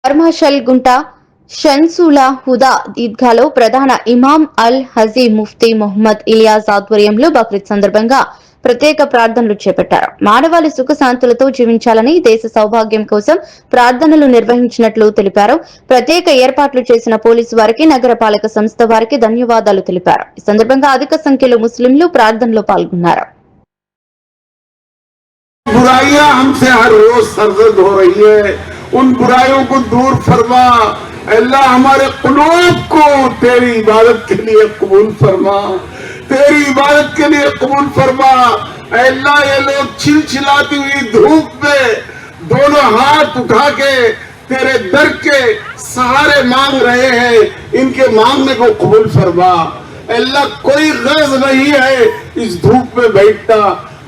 ధర్మశల్గుంట షన్సులా హుదా ఈద్గాలో ప్రధాన ఇమాం అల్ హజీ ముఫ్తీ మొహమ్మద్ ఇలియాస్ ఆధ్వర్యంలో బక్రీద్ సందర్భంగా ప్రత్యేక ప్రార్థనలు చేపట్టారు. మానవాళి సుఖశాంతులతో జీవించాలని, దేశ సౌభాగ్యం కోసం ప్రార్థనలు నిర్వహించినట్లు తెలిపారు. ప్రత్యేక ఏర్పాట్లు చేసిన పోలీసు వారికి, నగరపాలక సంస్థ వారికి ధన్యవాదాలు తెలిపారు. ఈ సందర్భంగా అధిక సంఖ్యలో ముస్లింలు ప్రార్థనలో పాల్గొన్నారు. उन बुराइयों को दूर फरमा। अल्लाह हमारे कुलूब को तेरी इबादत के लिए कबूल फरमा, तेरी इबादत के लिए कबूल फरमा। अल्लाह ये लोग चिलचिलाती हुई धूप में दोनों हाथ उठा के तेरे दर के सहारे मांग रहे हैं, इनके मांगने को कबूल फरमा। अल्लाह कोई गर्ज नहीं है इस धूप में बैठना,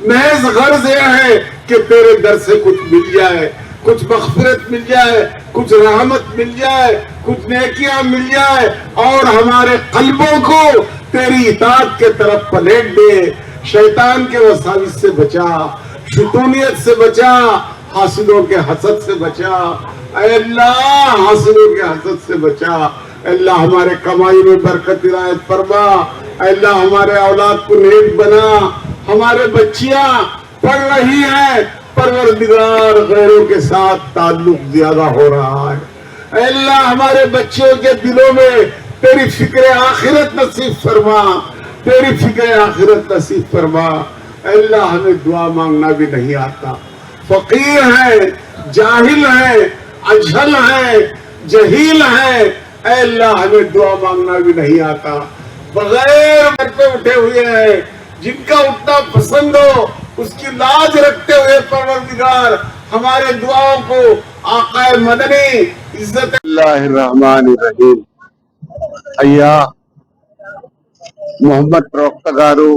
महज गर्ज यह है कि तेरे दर से कुछ मिल जाए, कुछ मग़फ़िरत मिल जाए, कुछ रहमत मिल जाए, कुछ नेकियां मिल जाए और हमारे कल्बों को तेरी इताअत के तरफ पलट दे। शैतान के वसाविस से बचा, शुतूनियत से बचा, हासिदों के हसद से बचा। अल्लाह हासिदों के हसद से बचा। अल्लाह हमारे कमाई में बरकत इनायत फरमा। अल्लाह हमारे औलाद को नेक बना। हमारे बच्चियां पढ़ रही हैं, परवरदिगार गैरों के साथ ताल्लुक ज्यादा हो रहा है। अल्लाह हमारे बच्चों के दिलों में तेरी फिक्र आखिरत नसीब फरमा, तेरी फिक्र आखिरत नसीब फरमा। अल्लाह हमें दुआ मांगना भी नहीं आता, फकीर है, जाहिल है, अजहल है, जहील है। अल्लाह हमें दुआ मांगना भी नहीं आता, बगैर घर पे उठे हुए हैं, जिनका उठना पसंद हो उसकी लाज रखते हुए परवरदिगार हमारे दुआओं को आकाए मदनी इज्जत। बिस्मिल्लाहिर्रहमानिर्रहीम। అయ్యా మొహమ్మద్ ప్రవక్త గారు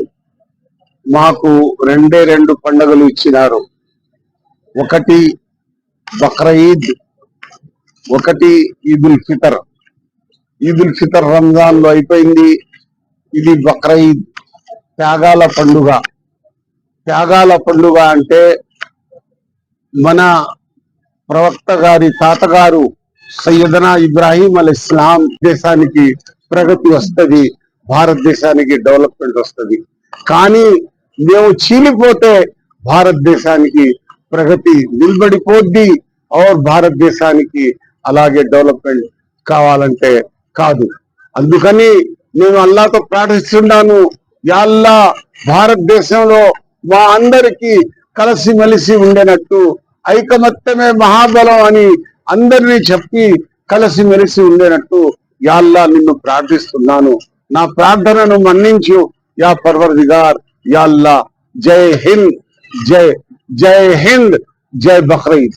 మాకు రెండు పండుగలు ఇచ్చినారు. ఒకటి బక్రీద్, ఒకటి ఈదుల్ ఫితర్. ఈదుల్ ఫితర్ రంజాన్ లో అయిపోయింది, ఇది బక్రీద్ త్యాగాల పండుగ. త్యాగాల పండుగ అంటే మన ప్రవక్త గారి తాతగారు సయ్యదనా ఇబ్రాహీం అలైహిస్సలాం దేశానికి ప్రగతి వస్తుంది, భారతదేశానికి డెవలప్మెంట్ వస్తుంది. కానీ మేము చీలిపోతే భారతదేశానికి ప్రగతి నిలబడిపోద్ది, భారతదేశానికి అలాగే డెవలప్మెంట్ కావాలంటే కాదు. అందుకని నేను అల్లాహ్తో ప్రార్థిస్తున్నాను, యా అల్లా భారతదేశంలో మా అందరికీ కలిసిమెలిసి ఉండేనట్టు, ఐకమత్యమే మహాబలం అని అందరినీ చెప్పి కలిసిమెలిసి ఉండేనట్టు యా అల్లా నిన్ను ప్రార్థిస్తున్నాను. నా ప్రార్థనను మన్నించు యా పర్వర్దిగార్, యా అల్లా. జై హింద్, జై హింద్, జై బక్రీద్.